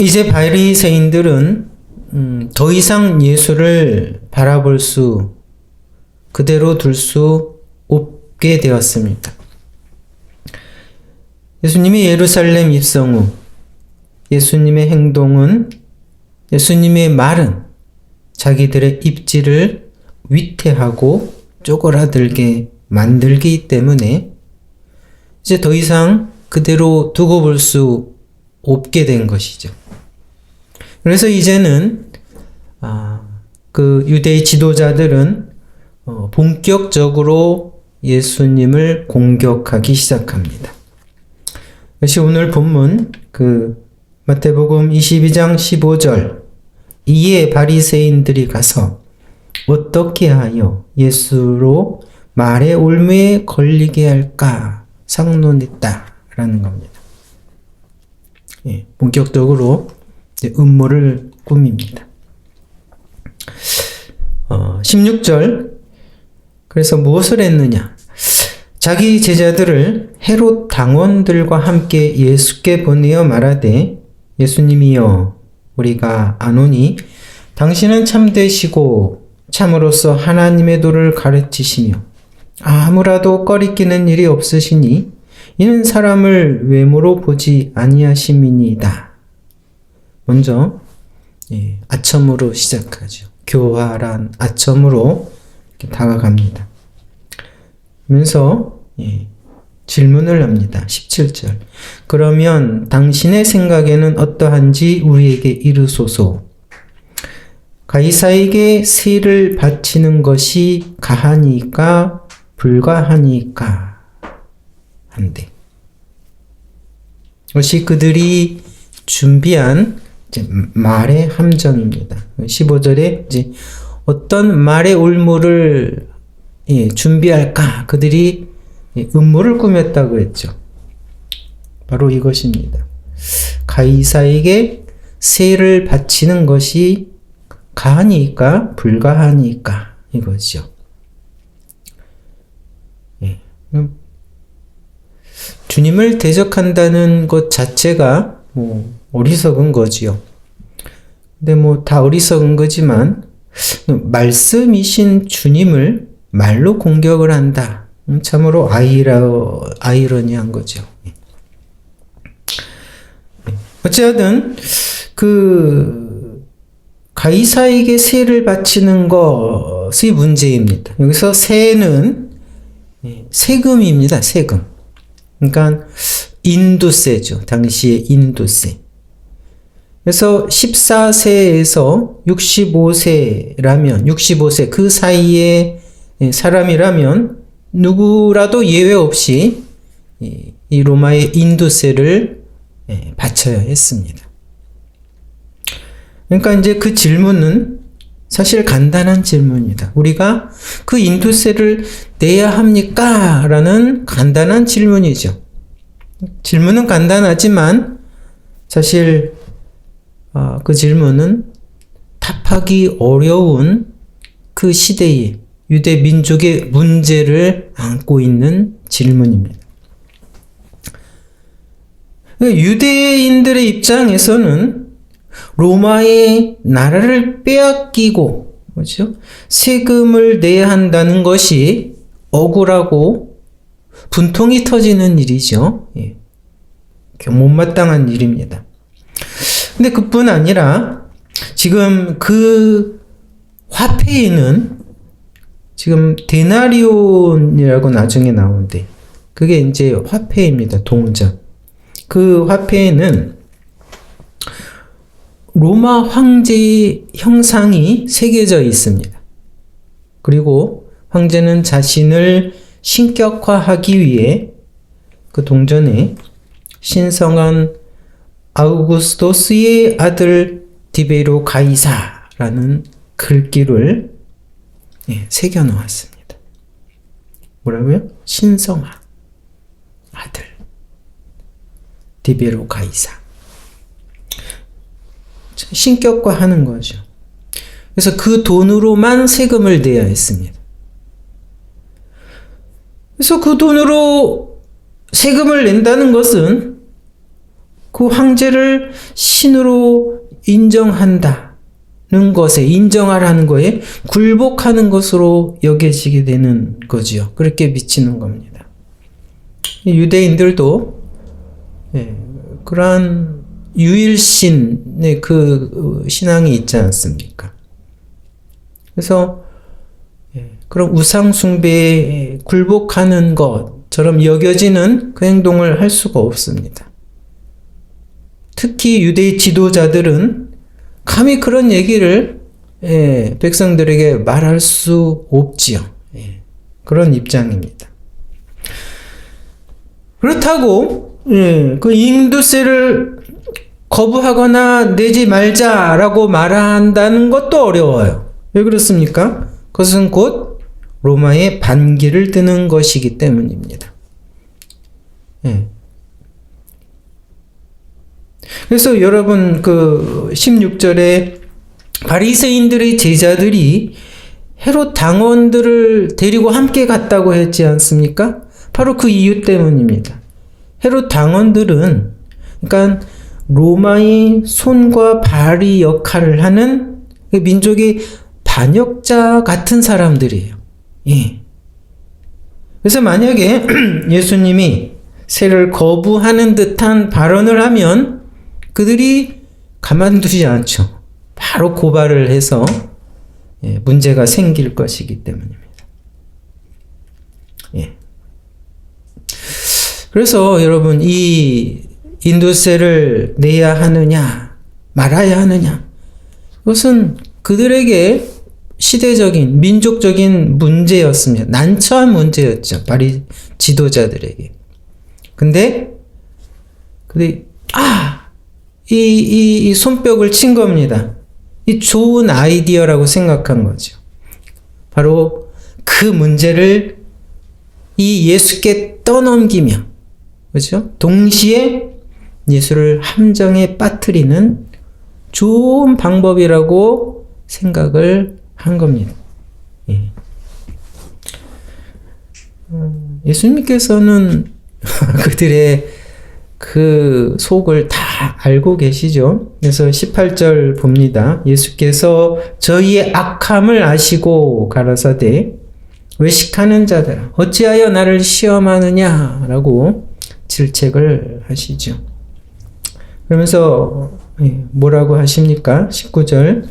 이제 바리새인들은 더 이상 예수를 바라볼 수, 그대로 둘 수 없게 되었습니다. 예수님이 예루살렘 입성 후 예수님의 행동은, 예수님의 말은 자기들의 입지를 위태하고 쪼그라들게 만들기 때문에 이제 더 이상 그대로 두고 볼 수 없게 된 것이죠. 그래서 이제는 그 유대의 지도자들은 본격적으로 예수님을 공격하기 시작합니다. 그것이 오늘 본문 마태복음 22장 15절, 이에 바리새인들이 가서 어떻게 하여 예수로 말의 올무에 걸리게 할까 상논했다라는 겁니다. 예, 본격적으로 음모를 꾸밉니다. 16절, 그래서 무엇을 했느냐? 자기 제자들을 헤롯 당원들과 함께 예수께 보내어 말하되, 예수님이여, 우리가 아노니 당신은 참되시고 참으로서 하나님의 도를 가르치시며 아무라도 꺼리끼는 일이 없으시니 이는 사람을 외모로 보지 아니하심이니이다. 먼저 아첨으로 시작하죠. 교활한 아첨으로 이렇게 다가갑니다. 그러면서 질문을 합니다. 17절. 그러면 당신의 생각에는 어떠한지 우리에게 이르소서. 가이사에게 세를 바치는 것이 가하니까 불가하니까 한데. 이것이 그들이 준비한 말의 함정입니다. 15절에 이제 어떤 말의 올무를 준비할까? 그들이 음모를 꾸몄다고 했죠. 바로 이것입니다. 가이사에게 세를 바치는 것이 가하니까 불가하니까 이거죠. 주님을 대적한다는 것 자체가 어리석은 거지요. 근데 다 어리석은 거지만 말씀이신 주님을 말로 공격을 한다. 참으로 아이러니한 거죠. 어찌하든 가이사에게 세를 바치는 것이 문제입니다. 여기서 세는 세금입니다. 세금. 그러니까 인두세죠. 당시의 인두세. 그래서 14세에서 65세라면, 그 사이에 사람이라면 누구라도 예외 없이 이 로마의 인두세를 바쳐야 했습니다. 그러니까 이제 그 질문은 사실 간단한 질문입니다. 우리가 그 인두세를 내야 합니까? 라는 간단한 질문이죠. 질문은 간단하지만 사실 그 질문은 답하기 어려운 그 시대의 유대 민족의 문제를 안고 있는 질문입니다. 유대인들의 입장에서는 로마의 나라를 빼앗기고, 그렇죠? 세금을 내야 한다는 것이 억울하고 분통이 터지는 일이죠. 못마땅한 일입니다. 근데 그뿐 아니라 지금 그 화폐에는 지금 데나리온이라고 나중에 나오는데 그게 이제 화폐입니다. 동전. 그 화폐에는 로마 황제의 형상이 새겨져 있습니다. 그리고 황제는 자신을 신격화하기 위해 그 동전에 신성한 아우구스토스의 아들 디베로 가이사라는 글귀를 새겨 놓았습니다. 뭐라고요? 신성한 아들 디베로 가이사. 신격화하는 거죠. 그래서 그 돈으로만 세금을 내야 했습니다. 그래서 그 돈으로 세금을 낸다는 것은 그 황제를 신으로 인정하라는 거에 굴복하는 것으로 여겨지게 되는 거지요. 그렇게 비치는 겁니다. 유대인들도 그러한 유일신의 그 신앙이 있지 않습니까? 그래서 그런 우상숭배에 굴복하는 것처럼 여겨지는 그 행동을 할 수가 없습니다. 특히 유대의 지도자들은 감히 그런 얘기를 백성들에게 말할 수 없지요. 그런 입장입니다. 그렇다고 그 잉두세를 거부하거나 내지 말자라고 말한다는 것도 어려워요. 왜 그렇습니까? 그것은 곧 로마의 반기를 드는 것이기 때문입니다. 그래서 여러분 그 16절에 바리새인들의 제자들이 헤롯 당원들을 데리고 함께 갔다고 했지 않습니까? 바로 그 이유 때문입니다. 헤롯 당원들은 그러니까 로마의 손과 발이 역할을 하는 민족의 반역자 같은 사람들이에요. 그래서 만약에 예수님이 세를 거부하는 듯한 발언을 하면 그들이 가만두지 않죠. 바로 고발을 해서 문제가 생길 것이기 때문입니다. 그래서 여러분 이 인도세를 내야 하느냐 말아야 하느냐 이것은 그들에게 시대적인 민족적인 문제였습니다. 난처한 문제였죠. 바리 지도자들에게. 근데 그들이 이 손뼉을 친 겁니다. 이 좋은 아이디어라고 생각한 거죠. 바로 그 문제를 이 예수께 떠넘기며, 그렇죠? 동시에 예수를 함정에 빠뜨리는 좋은 방법이라고 생각을 한 겁니다. 예수님께서는 그들의 그 속을 다 알고 계시죠. 그래서 18절 봅니다. 예수께서 저희의 악함을 아시고 가라사대 외식하는 자들아 어찌하여 나를 시험하느냐 라고 질책을 하시죠. 그러면서 뭐라고 하십니까? 19절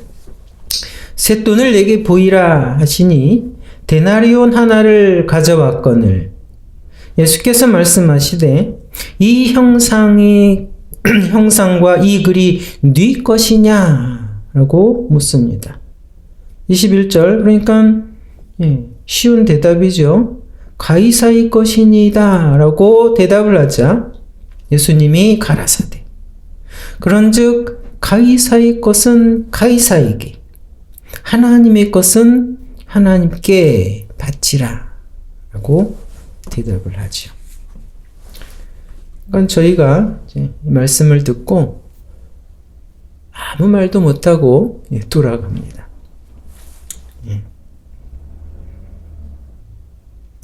쇳돈을 내게 보이라 하시니 데나리온 하나를 가져왔거늘 예수께서 말씀하시되 이 형상과 이 글이 네 것이냐? 라고 묻습니다. 21절 그러니까 쉬운 대답이죠. 가이사의 것이니이다 라고 대답을 하자 예수님이 가라사대 그런즉 가이사의 것은 가이사에게 하나님의 것은 하나님께 바치라 라고 대답을 하죠. 그러니까 저희가 이 말씀을 듣고 아무 말도 못하고 돌아갑니다.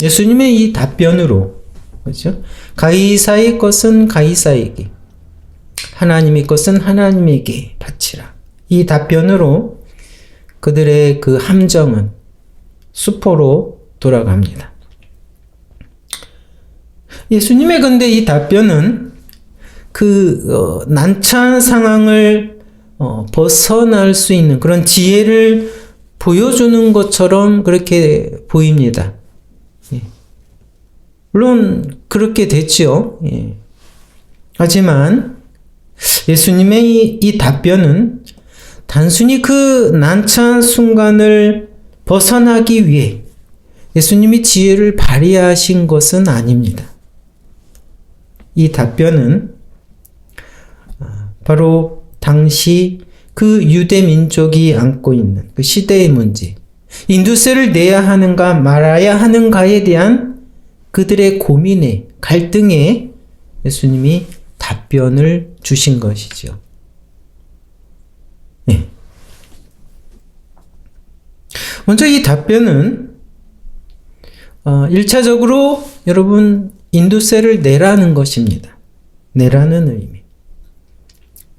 예수님의 이 답변으로 그렇죠? 가이사의 것은 가이사에게 하나님의 것은 하나님에게 바치라. 이 답변으로 그들의 그 함정은 수포로 돌아갑니다. 예수님의 근데 이 답변은 그 난처한 상황을 벗어날 수 있는 그런 지혜를 보여주는 것처럼 그렇게 보입니다. 물론 그렇게 됐죠. 하지만 예수님의 이 답변은 단순히 그 난처한 순간을 벗어나기 위해 예수님이 지혜를 발휘하신 것은 아닙니다. 이 답변은 바로 당시 그 유대 민족이 안고 있는 그 시대의 문제, 인두세를 내야 하는가 말아야 하는가에 대한 그들의 고민에 갈등에 예수님이 답변을 주신 것이죠. 먼저 이 답변은 1차적으로 여러분 인두세를 내라는 것입니다. 내라는 의미.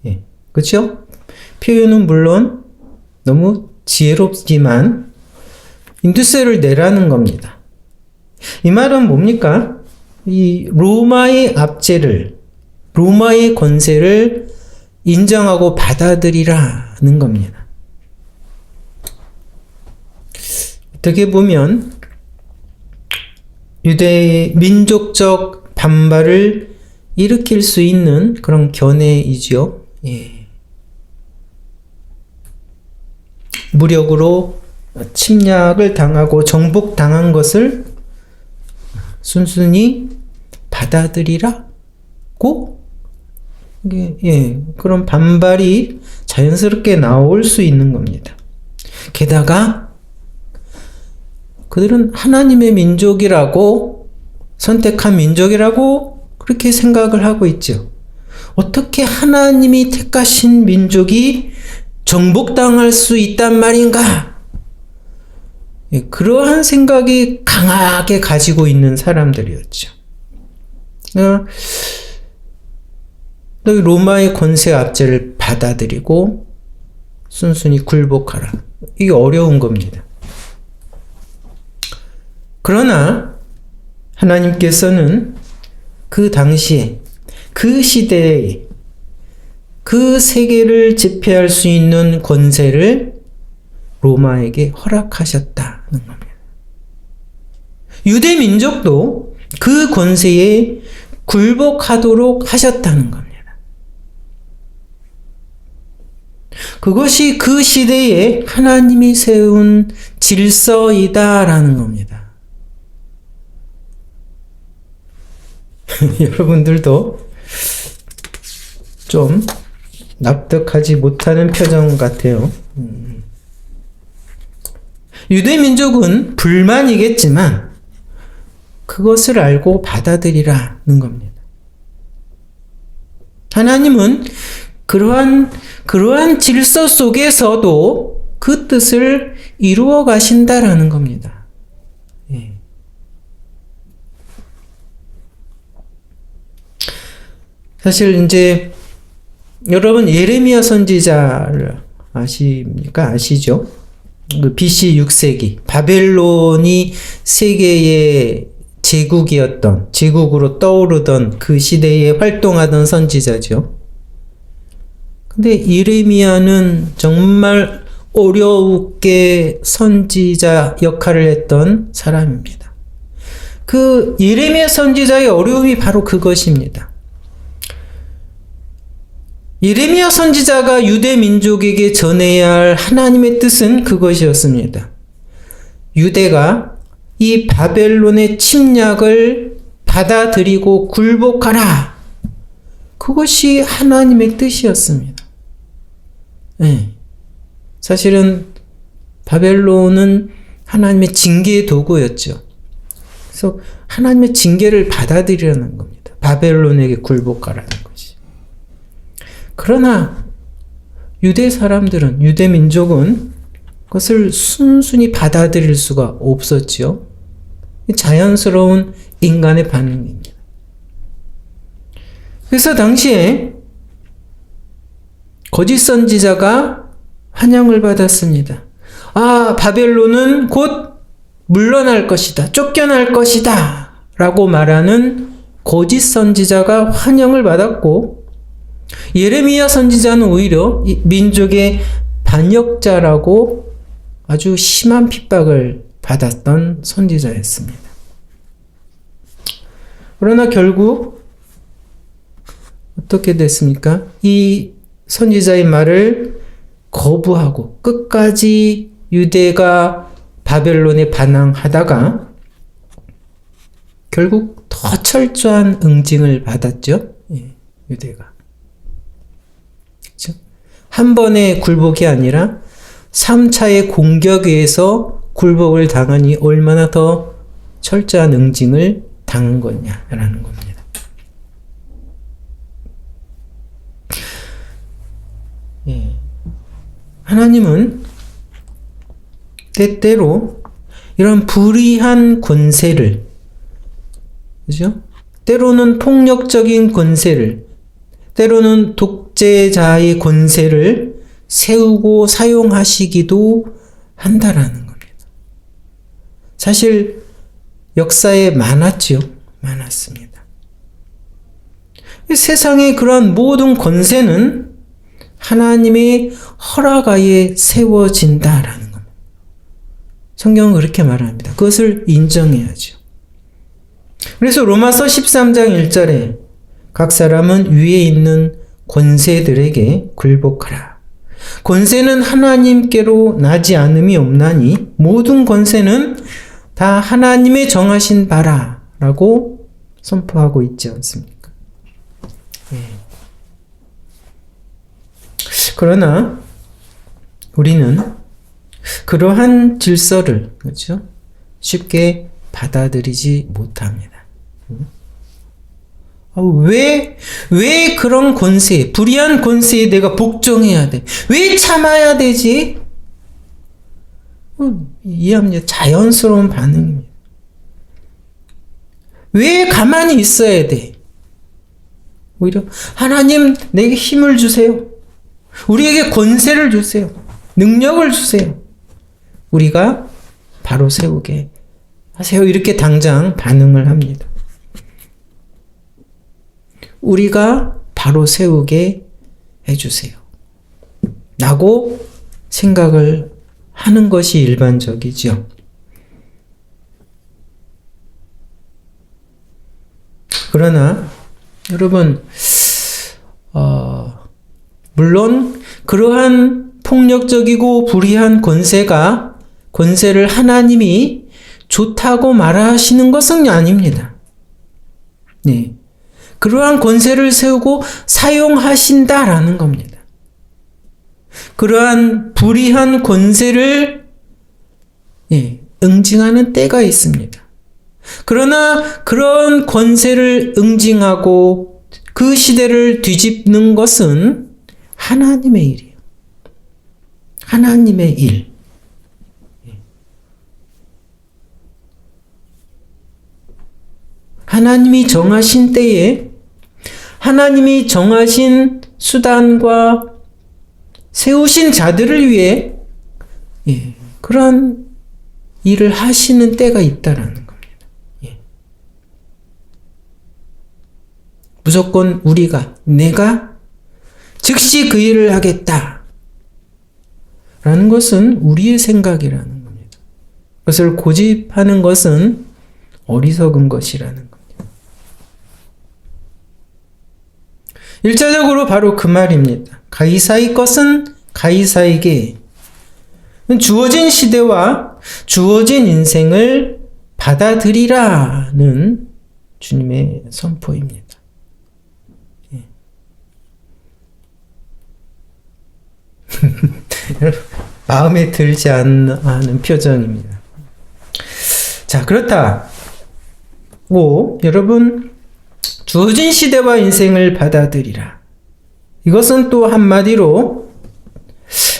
예. 그렇죠? 표현은 물론 너무 지혜롭지만 인두세를 내라는 겁니다. 이 말은 뭡니까? 이 로마의 압제를, 로마의 권세를 인정하고 받아들이라는 겁니다. 어떻게 보면 유대의 민족적 반발을 일으킬 수 있는 그런 견해이죠. 예. 무력으로 침략을 당하고 정복당한 것을 순순히 받아들이라고, 예, 그런 반발이 자연스럽게 나올 수 있는 겁니다. 게다가 그들은 하나님의 민족이라고, 선택한 민족이라고 그렇게 생각을 하고 있죠. 어떻게 하나님이 택하신 민족이 정복당할 수 있단 말인가? 예, 그러한 생각이 강하게 가지고 있는 사람들이었죠. 로마의 권세 압제를 받아들이고 순순히 굴복하라. 이게 어려운 겁니다. 그러나 하나님께서는 그 당시에, 그 시대에 그 세계를 지배할 수 있는 권세를 로마에게 허락하셨다는 겁니다. 유대 민족도 그 권세에 굴복하도록 하셨다는 겁니다. 그것이 그 시대에 하나님이 세운 질서이다라는 겁니다. 여러분들도 좀 납득하지 못하는 표정 같아요. 유대 민족은 불만이겠지만 그것을 알고 받아들이라는 겁니다. 하나님은 그러한 질서 속에서도 그 뜻을 이루어 가신다라는 겁니다. 예. 사실 이제 여러분 예레미야 선지자를 아십니까? 아시죠? 그 BC 6세기 바벨론이 세계의 제국으로 떠오르던 그 시대에 활동하던 선지자죠. 근데 예레미야는 정말 어렵게 선지자 역할을 했던 사람입니다. 그 예레미야 선지자의 어려움이 바로 그것입니다. 예레미야 선지자가 유대 민족에게 전해야 할 하나님의 뜻은 그것이었습니다. 유대가 이 바벨론의 침략을 받아들이고 굴복하라. 그것이 하나님의 뜻이었습니다. 네. 사실은 바벨론은 하나님의 징계의 도구였죠. 그래서 하나님의 징계를 받아들이라는 겁니다. 바벨론에게 굴복하라는 것이. 그러나 유대 사람들은, 유대 민족은 그것을 순순히 받아들일 수가 없었죠. 자연스러운 인간의 반응입니다. 그래서 당시에 거짓 선지자가 환영을 받았습니다. 아, 바벨론은 곧 물러날 것이다. 쫓겨날 것이다. 라고 말하는 거짓 선지자가 환영을 받았고, 예레미야 선지자는 오히려 민족의 반역자라고 아주 심한 핍박을 받았던 선지자였습니다. 그러나 결국 어떻게 됐습니까? 이 선지자의 말을 거부하고 끝까지 유대가 바벨론에 반항하다가 결국 더 철저한 응징을 받았죠. 예, 유대가. 그렇죠? 한 번의 굴복이 아니라 3차의 공격에 의해서 굴복을 당하니 얼마나 더 철저한 응징을 당한 거냐라는 겁니다. 예. 하나님은 때때로 이런 불의한 권세를, 그죠? 때로는 폭력적인 권세를, 때로는 독재자의 권세를 세우고 사용하시기도 한다라는 겁니다. 사실 역사에 많았죠. 많았습니다. 세상의 그런 모든 권세는 하나님의 허락하에 세워진다라는 겁니다. 성경은 그렇게 말합니다. 그것을 인정해야죠. 그래서 로마서 13장 1절에 각 사람은 위에 있는 권세들에게 굴복하라. 권세는 하나님께로 나지 않음이 없나니 모든 권세는 다 하나님의 정하신 바라라고 선포하고 있지 않습니까? 그러나 우리는 그러한 질서를 그렇죠? 쉽게 받아들이지 못합니다. 왜 그런 권세, 불의한 권세에 내가 복종해야 돼? 왜 참아야 되지? 이해합니다. 자연스러운 반응입니다. 왜 가만히 있어야 돼? 오히려 하나님 내게 힘을 주세요. 우리에게 권세를 주세요. 능력을 주세요. 우리가 바로 세우게 하세요. 이렇게 당장 반응을 합니다. 우리가 바로 세우게 해주세요. 라고 생각을 하는 것이 일반적이죠. 그러나 여러분, 물론 그러한 폭력적이고 불의한 권세를 하나님이 좋다고 말하시는 것은 아닙니다. 네. 그러한 권세를 세우고 사용하신다라는 겁니다. 그러한 불의한 권세를 응징하는 때가 있습니다. 그러나 그런 권세를 응징하고 그 시대를 뒤집는 것은 하나님의 일이에요. 하나님의 일. 하나님이 정하신 때에 하나님이 정하신 수단과 세우신 자들을 위해 그러한 일을 하시는 때가 있다라는 겁니다. 무조건 내가 즉시 그 일을 하겠다 라는 것은 우리의 생각이라는 겁니다. 그것을 고집하는 것은 어리석은 것이라는 겁니다. 일차적으로 바로 그 말입니다. 가이사의 것은 가이사에게, 주어진 시대와 주어진 인생을 받아들이라는 주님의 선포입니다. 마음에 들지 않는 표정입니다. 자, 그렇다고 여러분, 주어진 시대와 인생을 받아들이라. 이것은 또 한마디로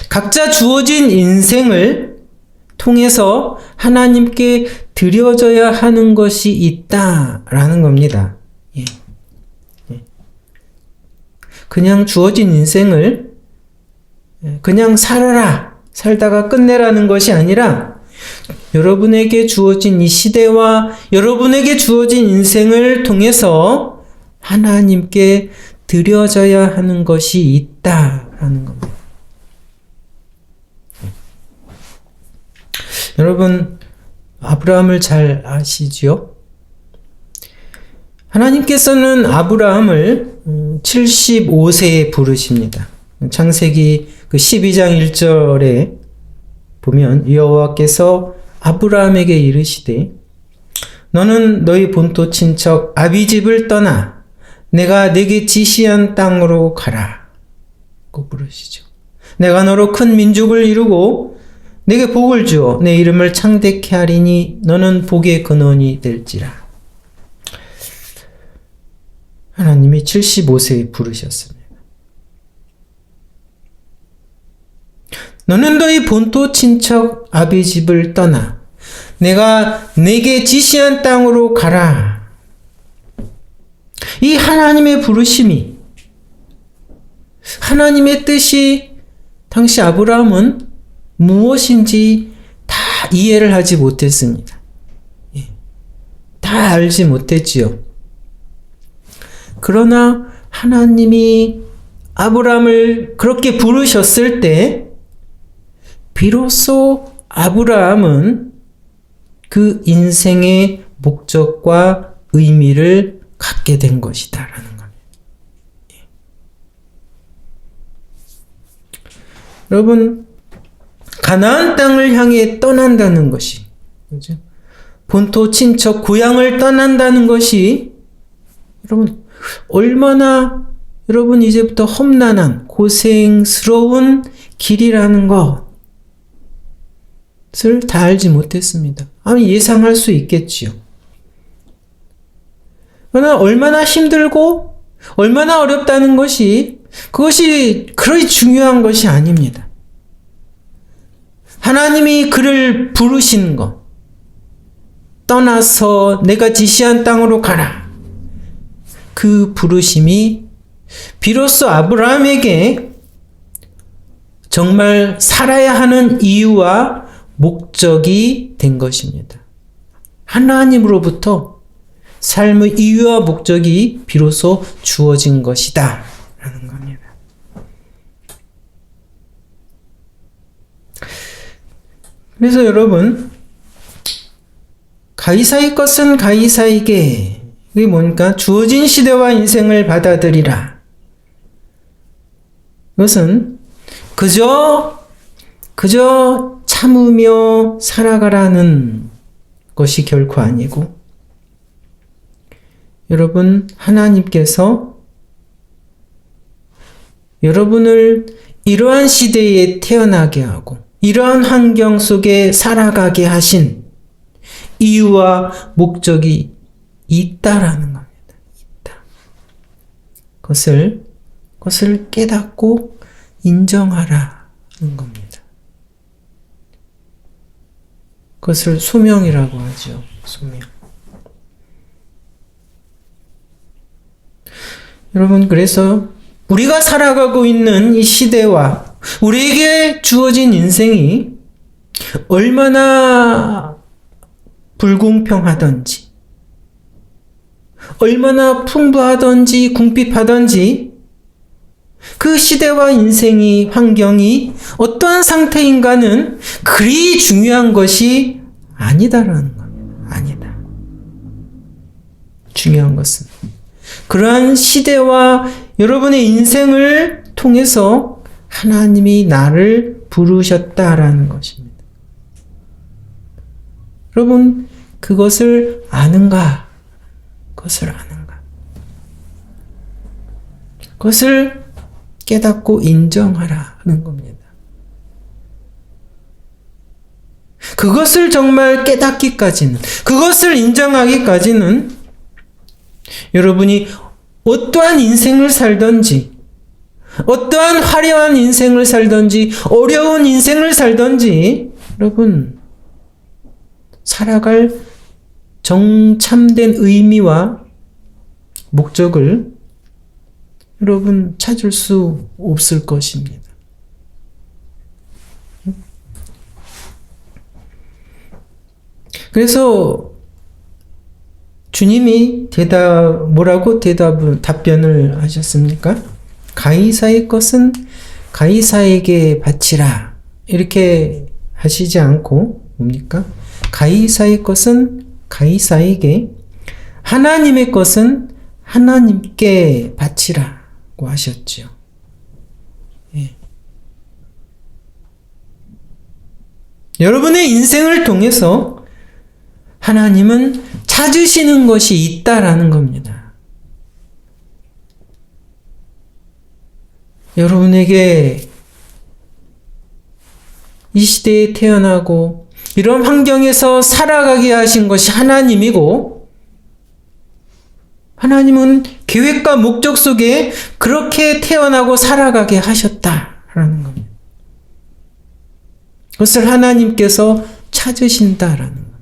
각자 주어진 인생을 통해서 하나님께 드려져야 하는 것이 있다라는 겁니다. 그냥 주어진 인생을 그냥 살다가 끝내라는 것이 아니라 여러분에게 주어진 이 시대와 여러분에게 주어진 인생을 통해서 하나님께 드려져야 하는 것이 있다라는 겁니다. 여러분, 아브라함을 잘 아시죠? 하나님께서는 아브라함을 75세에 부르십니다. 창세기 12장 1절에 보면 여호와께서 아브라함에게 이르시되 너는 너희 본토 친척 아비집을 떠나 내가 네게 지시한 땅으로 가라 고 부르시죠. 내가 너로 큰 민족을 이루고 네게 복을 주어 내 이름을 창대케 하리니 너는 복의 근원이 될지라. 하나님이 75세에 부르셨습니다. 너는 너희 본토 친척 아비집을 떠나 내가 네게 지시한 땅으로 가라. 이 하나님의 부르심이 하나님의 뜻이 당시 아브라함은 무엇인지 다 이해를 하지 못했습니다. 다 알지 못했지요. 그러나 하나님이 아브라함을 그렇게 부르셨을 때 비로소 아브라함은 그 인생의 목적과 의미를 갖게 된 것이다라는 겁니다. 여러분, 가나안 땅을 향해 떠난다는 것이, 그죠? 본토, 친척, 고향을 떠난다는 것이 여러분 얼마나 여러분 이제부터 험난한 고생스러운 길이라는 것을 다 알지 못했습니다. 아마 예상할 수 있겠지요. 그러나 얼마나 힘들고 얼마나 어렵다는 것이 그것이 그렇게 중요한 것이 아닙니다. 하나님이 그를 부르신 것, 떠나서 내가 지시한 땅으로 가라. 그 부르심이 비로소 아브라함에게 정말 살아야 하는 이유와 목적이 된 것입니다. 하나님으로부터 삶의 이유와 목적이 비로소 주어진 것이다 라는 겁니다. 그래서 여러분, 가이사의 것은 가이사에게, 이게 뭔가 주어진 시대와 인생을 받아들이라. 이것은 그저 참으며 살아가라는 것이 결코 아니고, 여러분, 하나님께서 여러분을 이러한 시대에 태어나게 하고 이러한 환경 속에 살아가게 하신 이유와 목적이 있다라는 겁니다. 있다. 그것을 깨닫고 인정하라는 겁니다. 그것을 소명이라고 하죠. 소명. 여러분, 그래서 우리가 살아가고 있는 이 시대와 우리에게 주어진 인생이 얼마나 불공평하던지, 얼마나 풍부하던지 궁핍하던지, 그 시대와 인생이, 환경이 어떠한 상태인가는 그리 중요한 것이 아니다라는 겁니다. 아니다. 중요한 것은 그러한 시대와 여러분의 인생을 통해서 하나님이 나를 부르셨다라는 것입니다. 여러분, 그것을 아는가? 그것을 아는가? 그것을 깨닫고 인정하라는 겁니다. 그것을 정말 깨닫기까지는, 그것을 인정하기까지는 여러분이 어떠한 인생을 살든지, 어떠한 화려한 인생을 살든지, 어려운 인생을 살든지, 여러분, 살아갈 정참된 의미와 목적을 여러분 찾을 수 없을 것입니다. 그래서 주님이 뭐라고 답변을 하셨습니까? 가이사의 것은 가이사에게 바치라. 이렇게 하시지 않고, 뭡니까? 가이사의 것은 가이사에게, 하나님의 것은 하나님께 바치라고 하셨죠. 예. 여러분의 인생을 통해서 하나님은 찾으시는 것이 있다라는 겁니다. 여러분에게 이 시대에 태어나고 이런 환경에서 살아가게 하신 것이 하나님이고, 하나님은 계획과 목적 속에 그렇게 태어나고 살아가게 하셨다라는 겁니다. 그것을 하나님께서 찾으신다라는 겁니다.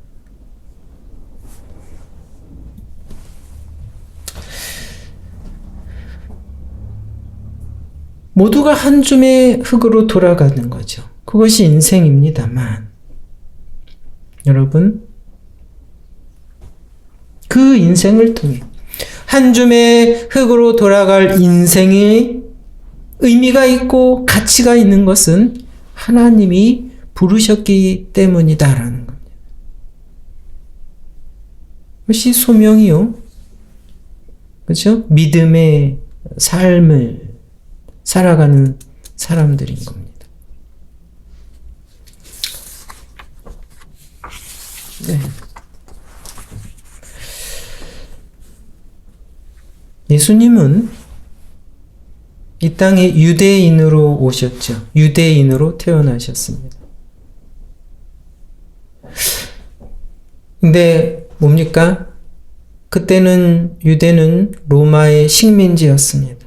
모두가 한 줌의 흙으로 돌아가는 거죠. 그것이 인생입니다만, 여러분, 그 인생을 통해 한 줌의 흙으로 돌아갈 인생의 의미가 있고 가치가 있는 것은 하나님이 부르셨기 때문이다라는 겁니다. 그것이 소명이요. 그렇죠? 믿음의 삶을 살아가는 사람들인 겁니다. 네. 예수님은 이 땅에 유대인으로 오셨죠. 유대인으로 태어나셨습니다. 근데 뭡니까? 그때는 유대는 로마의 식민지였습니다.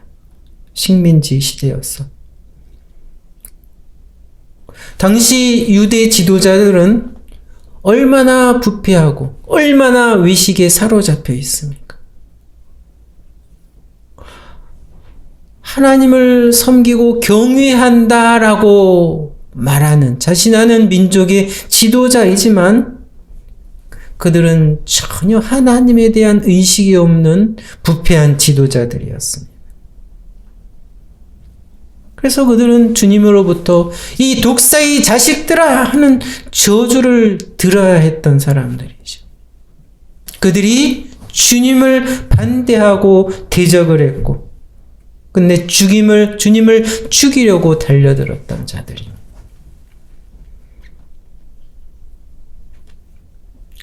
식민지 시대였어. 당시 유대 지도자들은 얼마나 부패하고 얼마나 위식에 사로잡혀 있습니까? 하나님을 섬기고 경외한다라고 말하는 자신하는 민족의 지도자이지만 그들은 전혀 하나님에 대한 의식이 없는 부패한 지도자들이었습니다. 그래서 그들은 주님으로부터 이 독사의 자식들아 하는 저주를 들어야 했던 사람들이죠. 그들이 주님을 반대하고 대적을 했고 근데 주님을 죽이려고 달려들었던 자들입니다.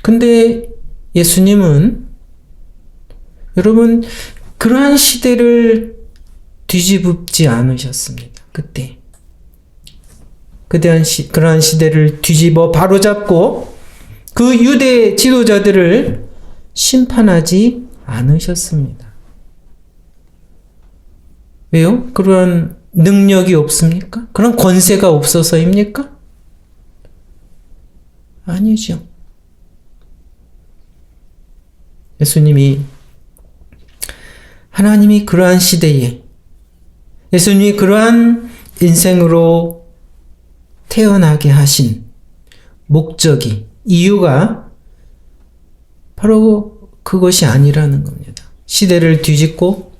근데 예수님은 여러분 그러한 시대를 뒤집지 않으셨습니다. 그때 그러한 시대를 뒤집어 바로잡고 그 유대 지도자들을 심판하지 않으셨습니다. 왜요? 그런 능력이 없습니까? 그런 권세가 없어서입니까? 아니죠. 하나님이 그러한 시대에 예수님이 그러한 인생으로 태어나게 하신 목적이, 이유가 바로 그것이 아니라는 겁니다. 시대를 뒤집고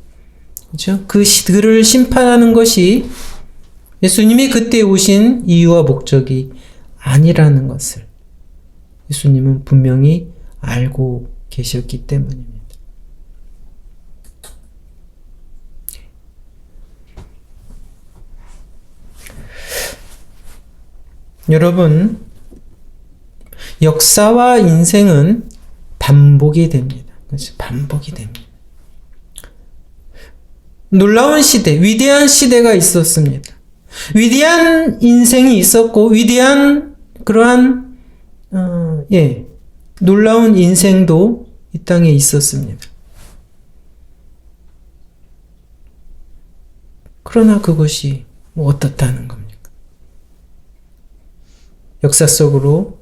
그렇죠? 그를 심판하는 것이 예수님이 그때 오신 이유와 목적이 아니라는 것을 예수님은 분명히 알고 계셨기 때문입니다. 여러분, 역사와 인생은 반복이 됩니다. 그렇죠? 반복이 됩니다. 놀라운 시대, 위대한 시대가 있었습니다. 위대한 인생이 있었고, 위대한 그러한, 놀라운 인생도 이 땅에 있었습니다. 그러나 그것이 어떻다는 겁니까? 역사 속으로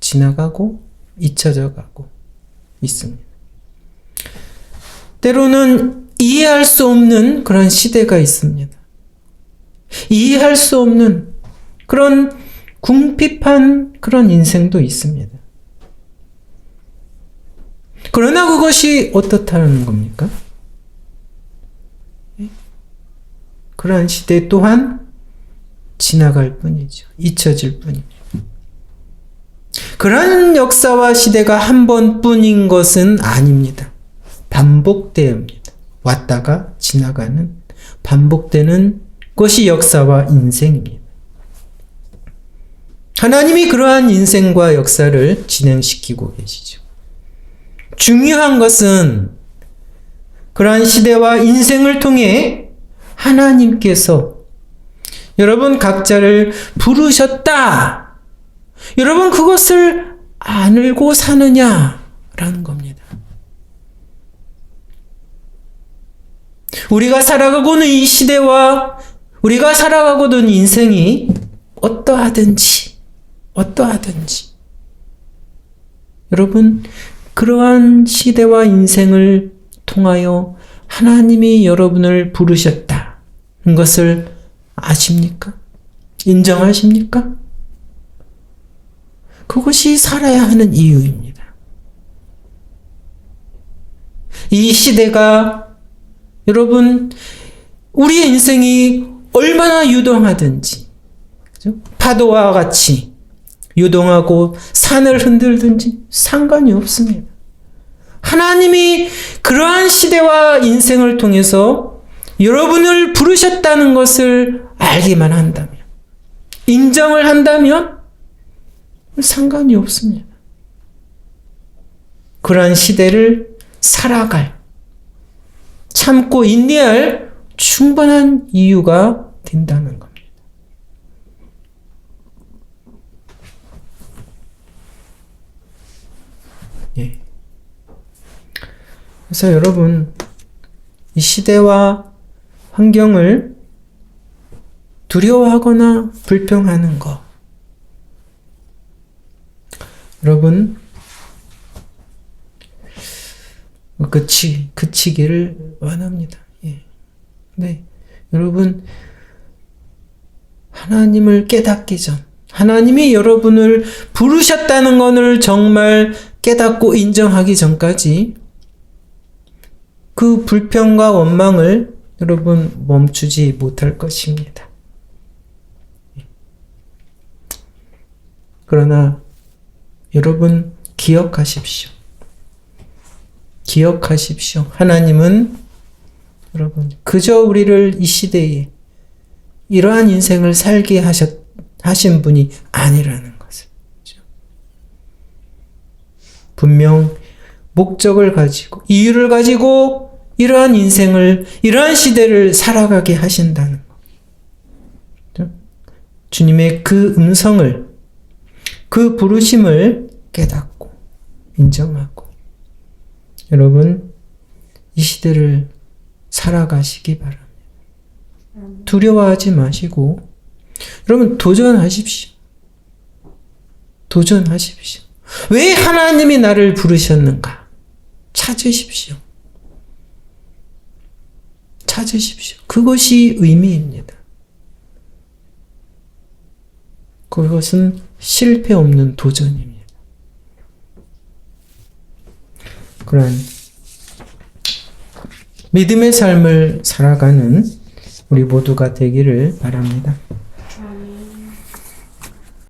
지나가고 잊혀져 가고 있습니다. 때로는 이해할 수 없는 그런 시대가 있습니다. 이해할 수 없는 그런 궁핍한 그런 인생도 있습니다. 그러나 그것이 어떻다는 겁니까? 그러한 시대 또한 지나갈 뿐이죠. 잊혀질 뿐입니다. 그러한 역사와 시대가 한 번뿐인 것은 아닙니다. 반복됩니다. 왔다가 지나가는 반복되는 것이 역사와 인생입니다. 하나님이 그러한 인생과 역사를 진행시키고 계시죠. 중요한 것은 그러한 시대와 인생을 통해 하나님께서 여러분 각자를 부르셨다. 여러분 그것을 안 알고 사느냐라는 겁니다. 우리가 살아가고는 이 시대와 우리가 살아가고는 인생이 어떠하든지 여러분 그러한 시대와 인생을 통하여 하나님이 여러분을 부르셨다. 것을 아십니까? 인정하십니까? 그것이 살아야 하는 이유입니다. 이 시대가 여러분 우리의 인생이 얼마나 유동하든지 그죠? 파도와 같이 유동하고 산을 흔들든지 상관이 없습니다. 하나님이 그러한 시대와 인생을 통해서 여러분을 부르셨다는 것을 알기만 한다면, 인정을 한다면 상관이 없습니다. 그러한 시대를 살아갈, 참고 인내할 충분한 이유가 된다는 겁니다. 예. 그래서 여러분, 이 시대와 환경을 두려워하거나 불평하는 것, 여러분, 그치기를 원합니다. 예. 네. 여러분, 하나님을 깨닫기 전, 하나님이 여러분을 부르셨다는 것을 정말 깨닫고 인정하기 전까지 그 불평과 원망을 여러분 멈추지 못할 것입니다. 그러나 여러분 기억하십시오. 기억하십시오. 하나님은 여러분 그저 우리를 이 시대에 이러한 인생을 살게 하신 분이 아니라는 것을. 분명 목적을 가지고 이유를 가지고 이러한 인생을 이러한 시대를 살아가게 하신다는 것. 주님의 그 음성을 그 부르심을 깨닫고 인정하고 여러분 이 시대를 살아가시기 바랍니다. 두려워하지 마시고 여러분 도전하십시오. 도전하십시오. 왜 하나님이 나를 부르셨는가? 찾으십시오. 찾으십시오. 그것이 의미입니다. 그것은 실패 없는 도전입니다. 그런 믿음의 삶을 살아가는 우리 모두가 되기를 바랍니다.